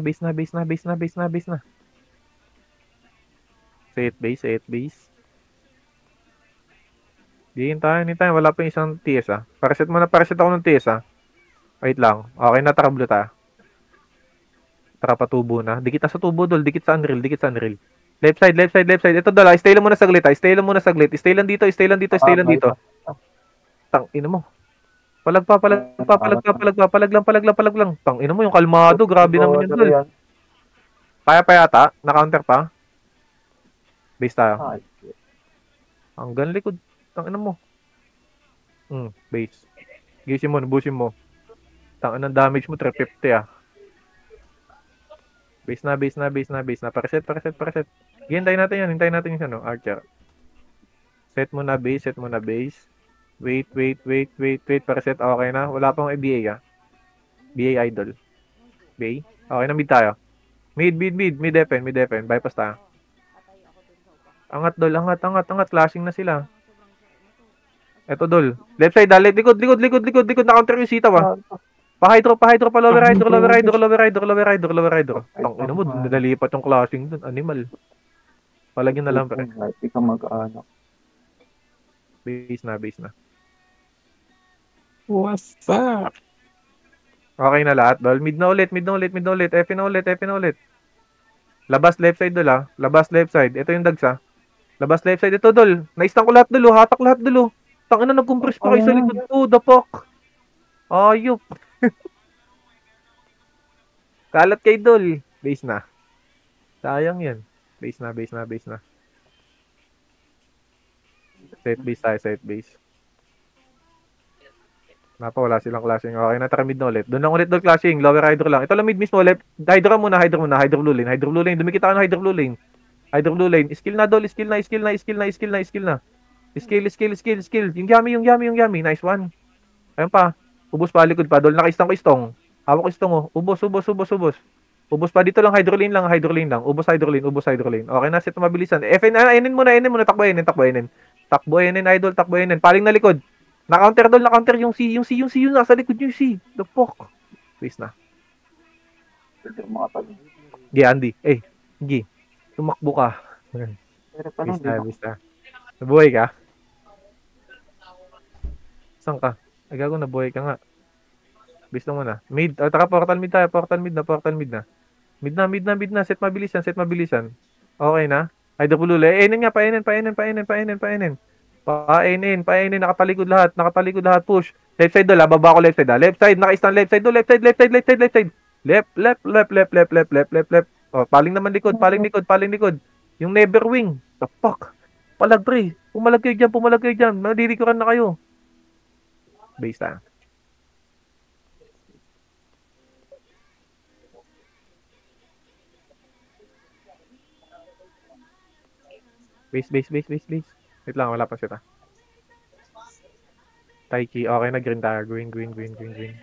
Speaker 2: Set base. Hintayin. Wala pa yung isang TS, ah. Paraset ako ng TS, ah. Wait lang. Okay na, tara, blue ta. Tara, patubo na. Dikit na sa tubo, Dol. Dikit sa unreal. Left side. Ito, Dol, ah. Stay lang muna saglit. Stay lang dito. Tang, ina mo. Palag lang. Tang, ina mo, yung kalmado. Grabe naman yun, Dol. Kaya pa yata. Na-counter pa. Base tayo. Hanggang likod. Tang, ina mo. Base. Gisin mo, busin mo. Tang, anong damage mo, 350, ah. Base na. Pareset. Hintayin natin yung ano, Archer. Set mo na base. Wait. Pareset, okay na. Wala pang BA, ah. BA idol. BA. Okay na, mid tayo. Mid defend. Bypass tayo. Angat, Dol. Angat. Clashing na sila. Eto, Dol. Left side, likod. Na-counter yung sitaw, ah. Pa-hydro, lower rider. Ang ina mo, nalipat yung clashing dun. Animal. Palagyan na lang, pre.
Speaker 4: Hindi ka mag-ano.
Speaker 2: Base na.
Speaker 1: What's up?
Speaker 2: Okay na lahat, Dol. Mid na ulit, mid na ulit, mid na ulit. F na ulit, F na ulit. Labas left side, Dol, ah. Labas left side. Ito yung dagsa. Labas left side. Ito, Dol. Naistan ko lahat, Dol. Oh. Hatak lahat, Dol. Oh. Tangina, nag-compress pa kayo sa likod ko. The fuck? Ayop. Kalat kay Dol. Base na. Sayang yan. Base na, base na, base na. Set base tayo, set base. Wala silang clashing. Okay na, tara mid na ulit. Doon lang ulit doon clashing. Lower hydro lang. Ito lang mid mismo. Left. Hydro muna, hydro muna. Hydro blue lane. Hydro blue lane. Dumikit ako ng hydro blue lane. Hydro blue lane. Skill na, Dol. Skill na, skill na, skill na, skill na, skill na. Skill, skill, skill, skill. Yung yummy, yung yummy, yung yummy. Nice one. Ayun pa. Ubus pa, likod pa. Dol, naka-istong ko istong. Hawak ko istong, oh. Ubos, ubos, ubos, ubos. Ubos pa dito lang, hydro lane lang, hydro lane lang. Ubos hydro lane, ubos hydro lane. Okay na, set na mabilisan. FN, NN muna, takbo NN, takbo NN. Takbo NN, idol, takbo NN. Paling na likod. Na-counter, Dol, na-counter yung C, yung C, yung C, yung nasa likod yung C. The fuck? Please na.
Speaker 4: Hindi ko makapag.
Speaker 2: Gi, Andy. Gi. Tumakbo ka.
Speaker 4: Pero pa lang,
Speaker 2: Please na, please na. Nabuhay ka? Saan ka? Ay, gago, nabuhay ka nga. Bis na muna. Mid. Taka, portal mid tayo. Portal mid na, portal mid na. Mid na, mid na, mid na. Set mabilisan, set mabilisan. Okay na. Ay, dapulula. Enen nga, paenen, paenen, paenen, paenen, paenen. Paenen, paenen. Nakatalikod lahat, nakatalikod lahat. Push. Left side doon, baba ko left side. Left side, naka-stand left side doon. Left side, left side, left side, left side. Left, left, left, left, left, left, left, left, left. Oh, paling naman likod, paling likod, paling likod. Yung never wing. The fuck? Palag, pre. Pumalag kayo dyan, pumalag kayo dyan. Madirikuran na kayo. Base tayo. Base, base, base, base, base. Wait lang, wala pa sila. Taiki, okay na, green tayo. Green, green, green, green, green.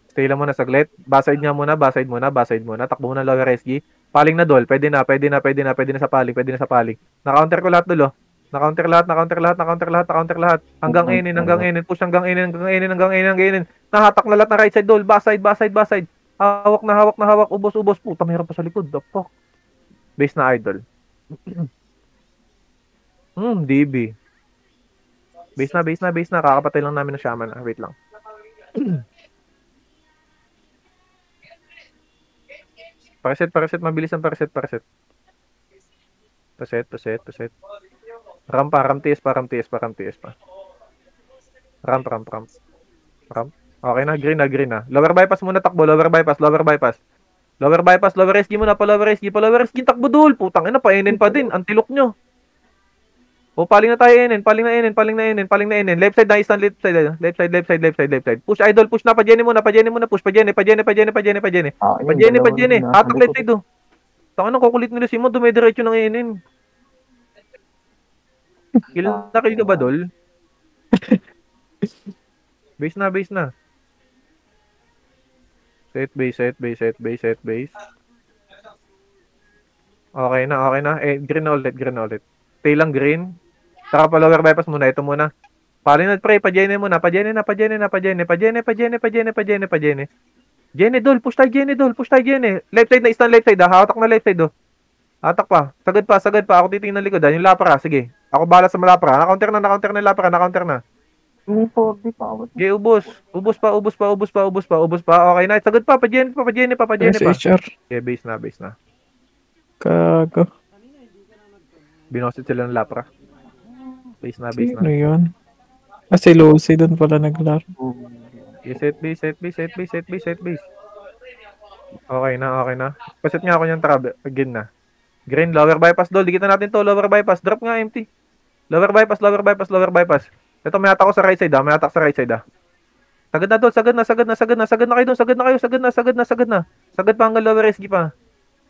Speaker 2: Stay lang muna saglit. Baside nga muna, baside muna, baside muna. Takbo muna lower SG. Paling na, Dol. Pwede na, pwede na, pwede na, pwede na sa paling, pwede na sa paling. Na-counter ko lahat, Dol, oh. Na-counter lahat, na-counter lahat, na-counter lahat, na-counter lahat. Hanggang inin, hanggang inin. Push hanggang inin, hanggang inin, hanggang inin, hanggang inin. Nahatak na lahat na right side, Dol. Baside, baside, baside. Hawak na, hawak na, hawak. Ubos, ubos. Puta, mayroon pa sa likod. The fuck? Base na, idol. DB. Base na, base na, base na. Kakapatay lang namin ng shaman. Wait lang. Paraset, paraset. Mabilisan paraset, paraset. Paset, paset, paset. Ramp pa, ramp TS pa, ramp TS pa, ramp TS pa. Ramp, ramp, ramp. Ramp. Okay na, green na, green na. Lower bypass muna takbo, lower bypass, lower bypass. Lower bypass, lower SG muna, pa lower SG, pa lower SG, takbo dul. Putang ina, painin pa din. Antilok nyo. O, paling na tayo inin, paling na inin, paling na inin, paling na inin. Left side, nice, left side, left side, left side, left side, left side. Push, idol, push na, pa Jenny muna, push, pa Jenny, pa Jenny, pa Jenny, pa Jenny, pa Jenny. Pa Jenny, pa Jenny. Hatak left side do. Taka na, kukulit nila si Mo, dumidiretso ng inin. Kill na kayo ka ba, Dol? Base na, base na. Set base, set base, set base, set base. Okay na, okay na. Green na ulit, green na ulit. Stay lang green. Saka pa lower bypass muna, ito muna. Paling na, pre, pa-Jenny muna, pa-Jenny na, pa-Jenny na, pa-Jenny, pa-Jenny, pa-Jenny, pa-Jenny, pa-Jenny, pa-Jenny. Jenny, Dol, push tayo, Jenny, Dol, push tayo, Jenny. Left side na, stand left side, ha? Hatak na left side, do. Hatak pa. Sagad pa, sagad pa. Ako titingnan likod, ha? Yung lapara, sige. Ako bahala sa malapara. Na-counter na lapara, na-counter na.
Speaker 4: Hindi po, di pa ako.
Speaker 2: Okay, ubos. Ubos pa, ubos pa, ubos pa, ubos pa, ubos pa. Okay na, sagad pa, pa-Jenny pa, pa-Jenny pa, pa-Jenny pa.
Speaker 1: SHR.
Speaker 2: Okay, base na, base na.
Speaker 1: Kago.
Speaker 2: Binosit sila ng lapra. Base na, base
Speaker 1: Sino
Speaker 2: na.
Speaker 1: yun? Si Lucy doon pala naglaro.
Speaker 2: Okay, set base, set base, set base, set base, set base. Okay na, okay na. Pasit nga ako yung trap. Again na. Green, lower bypass, Dol. Dikitan natin to, lower bypass. Drop nga, empty. Lower bypass, lower bypass, lower bypass. Ito, may attack ko sa right side, ha. May attack sa right side, ha. Sagad na, Dol. Sagad na, sagad na, sagad na. Sagad na kayo doon. Sagad na kayo. Sagad na, sagad na, sagad na. Sagad pa hanggang lower SG pa.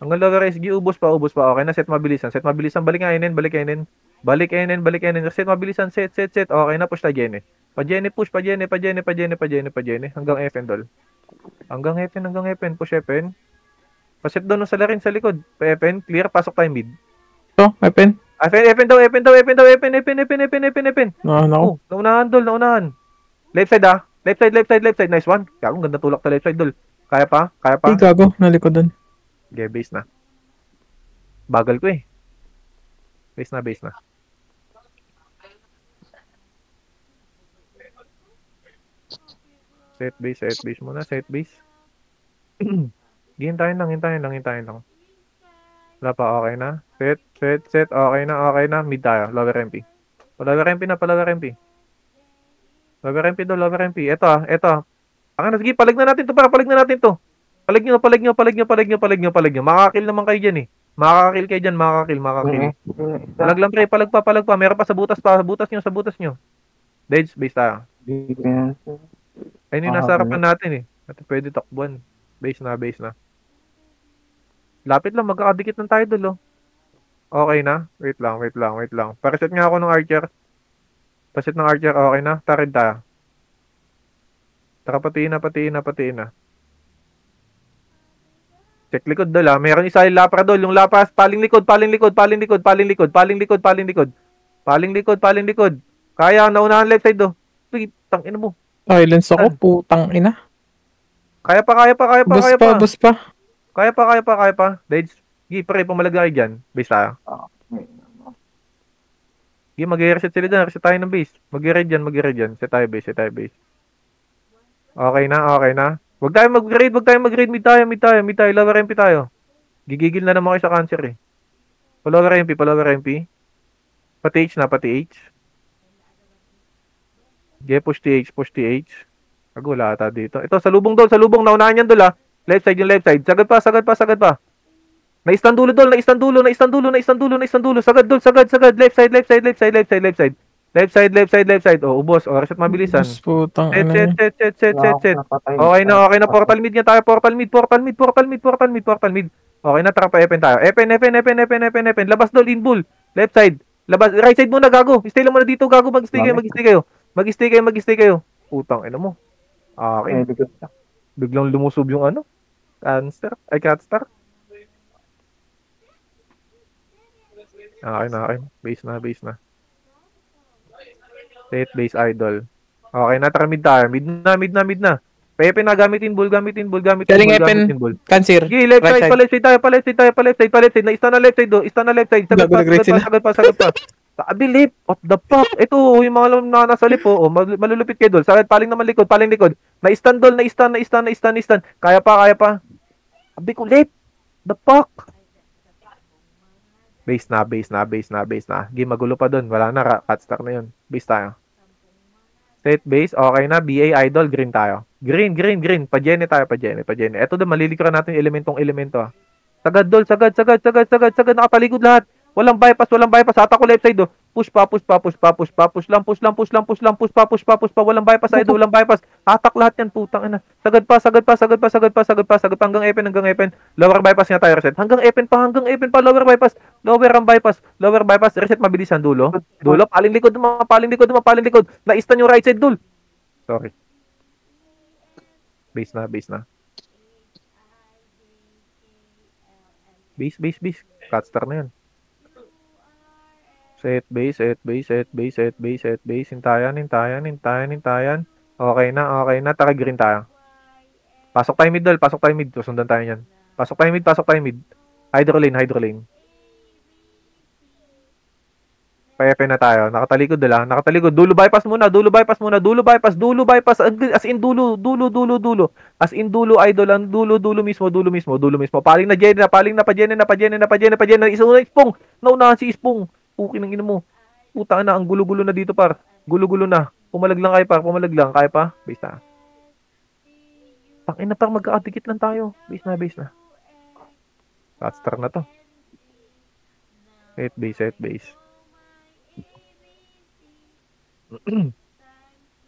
Speaker 2: Hanggang lower SG, ubos pa, ubos pa. Okay na, set mabilisan. Set mabilisan. Balik nga, inin, balik inin. Balik inin, balik inin. Set mabilisan, set, set, set. Okay na, push na, Jenny. Pa-Jenny, push, pa-Jenny, pa-Jenny, pa-Jenny, pa-Jenny, pa-Jenny. Hanggang FN, Dol. Hanggang FN, push FN. Paset doon sa larin sa likod. Pa-FN, clear, pasok tayo mid.
Speaker 1: Oh, weapon.
Speaker 2: FN daw, FN daw, FN daw, FN.
Speaker 1: No.
Speaker 2: Oh, naunahan, Dol, naunahan. Left side, ah. Left side, left side, left side. Nice one. Kaya ganda tulak sa left side, Dol. Kaya pa, kaya pa.
Speaker 1: Ay, gago. Nalikod doon.
Speaker 2: Okay, base na. Bagal ko eh. Base na, base na. Set base muna, set base. Hintayin lang. Wala pa, okay na. Set, okay na. Mid tayo, lower MP. Lower MP na. Lower MP daw, lower MP. Ito. Sige, palag na natin to. Palag nyo. Makakakil naman kayo dyan eh. Makakakil. Palag lang pre, palag pa. Meron pa sa butas nyo. Dead base tayo. Ayun yung nasa harapan natin eh. At pwede takbuhan. Base na. Lapit lang, magkakadikit ng tayo dulo. Okay na? Wait lang. Pareset nga ako ng archer. Okay na? Tarid tayo. Tara, patiin na. Check likod dol ha. Meron isa yung lapra dol. Yung lapas, paling likod. Kaya, naunahan left side do. Sige, tangina mo.
Speaker 1: Silence ako, putang ina.
Speaker 2: Kaya pa.
Speaker 1: Bus pa.
Speaker 2: Kaya pa. Dead. Sige, pre, pumalagay dyan. Base tayo. Sige, mag-reset sila dyan. Reset tayo ng base. Mag-read dyan. Set tayo base. Okay na. Huwag tayo mag-read. Mid tayo. Lower MP tayo. Gigigil na naman kayo sa cancer eh. Lower MP. Pati H. Sige, push TH. Wala ata dito. Ito, salubong. Naunahan yan dol ha. Left side. Sagad pa. Na-stand dulo. Sagad dol. Left side. Oh, ubos. Oh, reset mabilisan.
Speaker 1: Bus, putang
Speaker 2: Set.
Speaker 1: ina.
Speaker 2: Okay na. Portal mid niya tayo. Portal mid. Okay na, tara pa Epen tayo. Epen. Labas dol, in bull. Left side. Right side muna, gago. Stay lang muna dito, gago. Mag-stay kayo. Putang ina mo. Okay. Biglang lumusob yung ano? Catstar. Okay. Base na. Set base idol. Okay na, tara mid tayo. Mid na. Pepe na, gamitin bull.
Speaker 1: Galing Epen, cancer.
Speaker 2: Sige, left side, pa left side. Na-ista na left side. Sagad pa. Sabi, lip, what the fuck? Ito, yung mga nasa lip, malulupit kayo dol. Sagad, paling likod. Na-stand dol, na-stand. Kaya pa. Sabi ko, lip, the fuck? Base na. Game, magulo pa dun. Wala na, catstar na yun. Base tayo. Set base, okay na. BA idol, green tayo. Green. Pajene tayo. Ito doon, malilikuran natin yung elemento. Sagad dol, sagad. Nakapaligod lahat. Walang bypass. Atak ko left side do. Push pa. Push lang. Walang bypass idol, walang bypass. Atak lahat yan, putang ina. Sagad pa hanggang Epen. Lower bypass nga tayo reset. Hanggang Epen pa. Lower bypass. Reset mabilisan dulo. Paling likod. Na-stun yung right side dul. Sorry. Base na. Base. Catstar na yan. Set base. Hintayan. Okay na. Taka green tayo. Pasok tayo mid. Susundan tayo yan. Pasok tayo mid. Hydro lane. Pa-Epen na tayo. Nakatalikod. Dulo bypass muna. As in dulo. As in dulo, idol. Dulo mismo. Paling na Jene. Isa na Ispong. Naunahan si Ispong. Pukin ng ina mo. Putang na, ang gulo-gulo na dito, par. Gulo-gulo na. Pumalag lang kayo, par. Kaya pa. Base na. Tangina, par. Magkakadikit lang tayo. Base na. Catstar na to. Set base.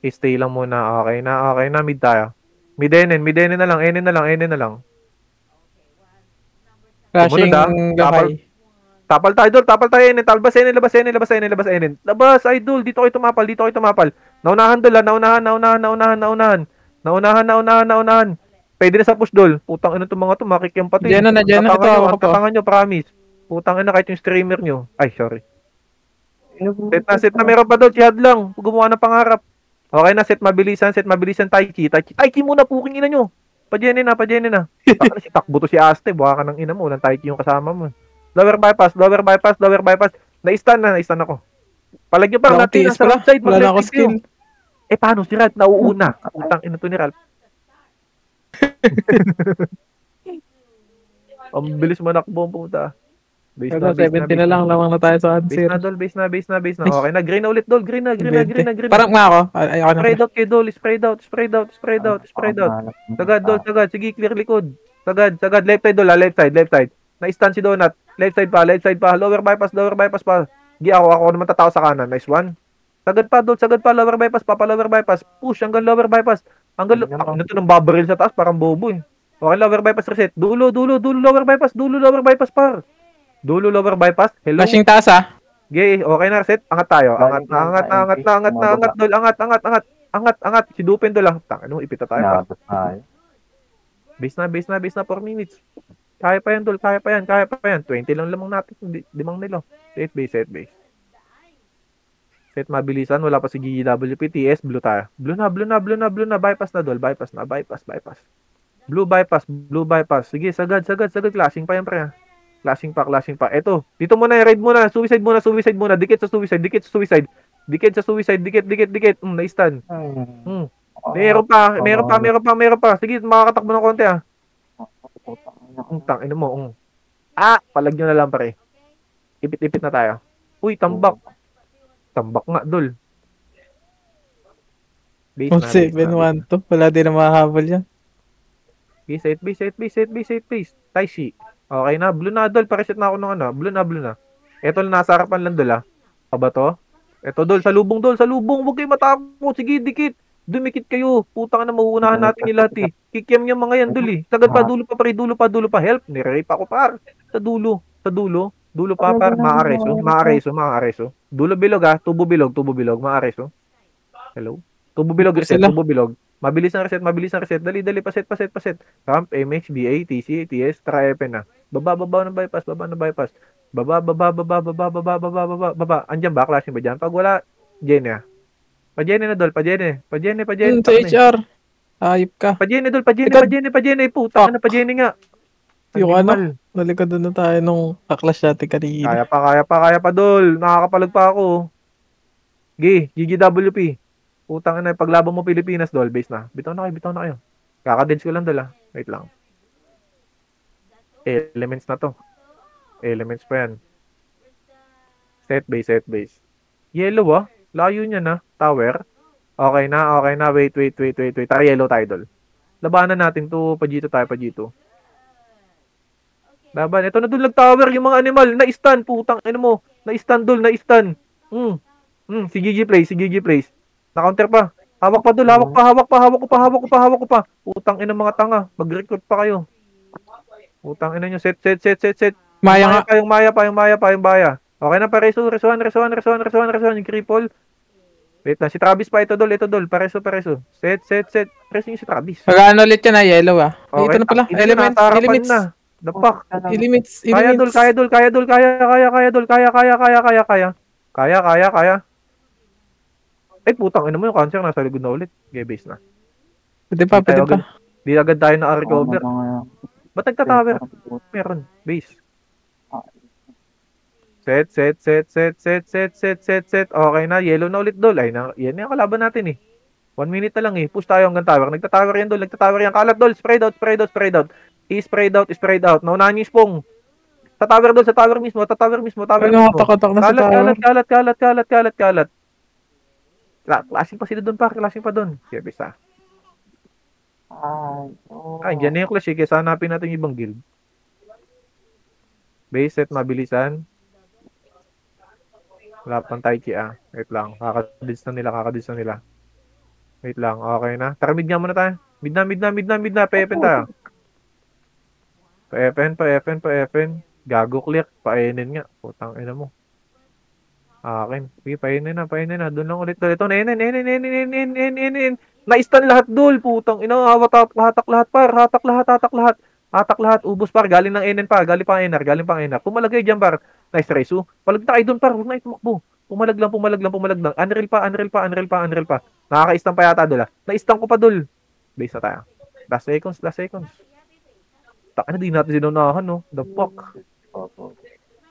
Speaker 2: Stay lang muna. Okay na. Mid tayo. Mid enen na lang. Enen na lang.
Speaker 1: Crashing gakay.
Speaker 2: Tapal tayo, enen. Labas, idol. Dito kayo tumapal. Naunahan. Pwede na sa push, dol. Putang ina itong mga to, makikiam pati.
Speaker 1: Diyan na.
Speaker 2: Tatangan nyo, promise. Putang ina kahit yung streamer nyo. Ay, sorry. Set na. Meron pa, dol. Chihad lang. Gumawa ng pangarap. Okay na, set mabilisan, Taichi muna, puking ina nyo. Pajene na. Si takbo to si Aste. Buha ka ng ina mo. Walang Taichi yung kasama mo. Lower bypass. Na-stun ako. Palagyo pa natin sa left side.
Speaker 1: Wala na ako skill.
Speaker 2: Eh, paano si Ralph? Nauuna. Utang ina to ni Ralph. Ang bilis manakbo ang puta. Base
Speaker 1: Ano, 70 na lang. Lamang na tayo sa
Speaker 2: Base
Speaker 1: answer.
Speaker 2: na, Dol. Base na. Okay na. Green na ulit, Dol. Green na.
Speaker 1: 20. Parang nga ako. Ayoko na.
Speaker 2: Spread out kay Dol. Spread out. Sagad, Dol. Sagad. Sige, clear likod. Sagad. Left side, Dol. Left side. Na-stun si Donut. Left side pa. Lower bypass pa. Gi ako naman tatao sa kanan. Nice one. Sagad pa, Dol. Lower bypass pa. Lower bypass. Push hanggang lower bypass. Hanggang ano to ng babaril sa taas. Parang bobo eh. Okay, lower bypass reset. Dulo, lower bypass. Par. Dulo, lower bypass. Hello.
Speaker 1: Flashing taas ah.
Speaker 2: Gay, okay na reset. Angat tayo. Angat, Dol. Angat. Si Dupin Dol lang. Tangin mo, ipita tayo pa. Base na, 4 minutes. Kaya pa yan, Dol. Kaya pa yan. 20 lang lamang natin. Limang nilo. Set base. Set mabilisan. Wala pa si GWP. TS, blue tayo. Blue na. Bypass na, Dol. Bypass. Blue bypass. Sige, sagad. Clashing pa yan, pre. Clashing pa. Eto. Dito muna, raid muna. Suicide muna. Dikit sa suicide. Dikit. Na-stun. Meron pa. Sige, makakatakbo ng konti ah. Tangin mo. Palagyan na lang pare. Ipit na tayo. Uy, tambak nga, Dol. Base na.
Speaker 1: 7-1 to. Wala din na makahabol yan.
Speaker 2: Base. Taishi. Okay na. Blue na, Dol. Pareset na ako ng ano. Blue na. Eto lang, nasa harapan lang, Dol ah. Ba to? Eto, Dol. Sa lubong. Huwag kayo matapos. Sige, dikit. Dumikit kayo. Putang na, mauunahan natin yung lahat eh. Kikiam yung mga yan, Dol eh. Sagad pa, dulo pa. Help. Nire-rape ako, par. Sa dulo. Dulo pa, par. Maareso. Dulo bilog ah. Tubo bilog. Maareso. Hello? Tubo bilog, reset. Mabilis na reset. Dali. Paset. Ramp, MX, BA, TC, TS, tara FN na. Baba ng bypass. Baba. Andiyan ba? Clashing ba dyan? Pag wala, Jene ah. Pa-Jene na, Dol. Pa-Jene.
Speaker 1: Sa HR. Ayop ka.
Speaker 2: Pa-Jene, Dol. Pa-Jene. Puta na, pa-Jene nga.
Speaker 1: Yung ano, nalikod na tayo nung kaklash natin kanina.
Speaker 2: Kaya pa, Dol. Nakakapalag pa ako. GGWP. Putang ina, paglaban mo Pilipinas, Dol. Base na. Bitaw na kayo. Kakadens ko lang, Dol ah. Wait lang. Elements na to. Elements pa yan. Set base. Yellow ah. Layo niya na. Tower. Okay na. Wait. Tara, yellow tayo, Dol. Labanan natin to. Pa-G2 tayo, Pa-G2. Laban. Ito na, Dol. Nag-tower yung mga animal. Na-stun. Putang ina mo. Na-stun, Dol. Si GG plays. Na-counter pa. Hawak pa, Dol. Hawak ko pa. Putang ina mga tanga. Mag-recruit pa kayo. Putang ina nyo. Set.
Speaker 1: Maya nga.
Speaker 2: Yung baya. Okay na, pareso. Resuan. Yung cripple. Wait na. Si Travis pa. Ito, Dol. Pareso. Set. Preso yung si Travis.
Speaker 1: Magkano ulit yan ah, yellow ah.
Speaker 2: Okay.
Speaker 1: Ito na pala. Elements.
Speaker 2: Na. The fuck.
Speaker 1: Elements.
Speaker 2: Kaya, Dol. Kaya. Ay, putang ina mo yung cancer. Nasa likod na ulit. Okay, base na.
Speaker 1: Pwede pa.
Speaker 2: Di agad tayo na-recover. Ba't nagtatower? Meron. Base. Set. Okay na. Yellow na ulit, Dol. Ay, yan yung kalaban natin eh. 1 minute na lang eh. Push tayo hanggang tower. Nagtatower yan, Dol. Kalat, Dol. Spread out. I-spread out. Naunahan yung spong. Sa tower, Dol. Sa tower mismo.
Speaker 1: Ano, hatak na sa tower.
Speaker 2: Kalat. Klaseng pa sila doon pa. Klaseng pa doon. Kaya bisa. Dyan na yung clash eh. Kaya hanapin natin yung ibang guild. Base set, mabilisan. Wala pang Taiki ah. Wait lang. Kakadits na nila. Wait lang. Okay na. Tara, mid nga muna tayo. Mid na. Pa-FN tayo. Pa-FN. Gago clear. Pa-NN nga. Putang ina mo. Akin. Sige, painin na. Doon lang ulit. Ito na, NN. Na-stun lahat, Dol. Putang ina. Hatak lahat, par. Hatak lahat. Ubos, par. Galing ng NN pa. Galing pang NR. Pumalagay dyan, par. Nice try, Su. Palag na kayo doon, par. Huwag na itumakbo. Pumalag lang. Unreal pa. Nakaka-stun pa yata, Dol. Na-stun ko pa, Dol. Base na tayo. Last seconds. Taka na, di natin sinunahan, no? The fuck.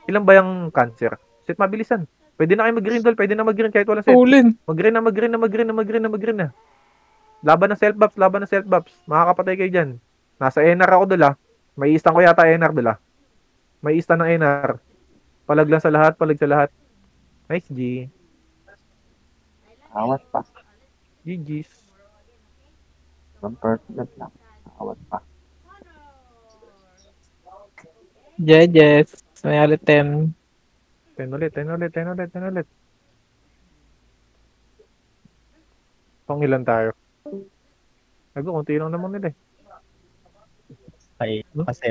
Speaker 2: Ilan ba yung cancer? Set mabilisan. Pwede na kayo mag-green doll, pwede na mag-green kahit walang set.
Speaker 1: Tulin.
Speaker 2: Mag-green na. Laban ng self-buffs. Makakapatay kayo dyan. Nasa NR ako dula. May istan ko yata NR dula. May istan ng NR. Palag sa lahat. Nice G.
Speaker 4: Awat pa.
Speaker 2: GG's.
Speaker 4: Bumper blood lang. Awat pa.
Speaker 1: Jejes. May alit 10.
Speaker 2: 10 ulit. Pang ilan tayo? Kunti lang naman nila eh.
Speaker 3: Kasi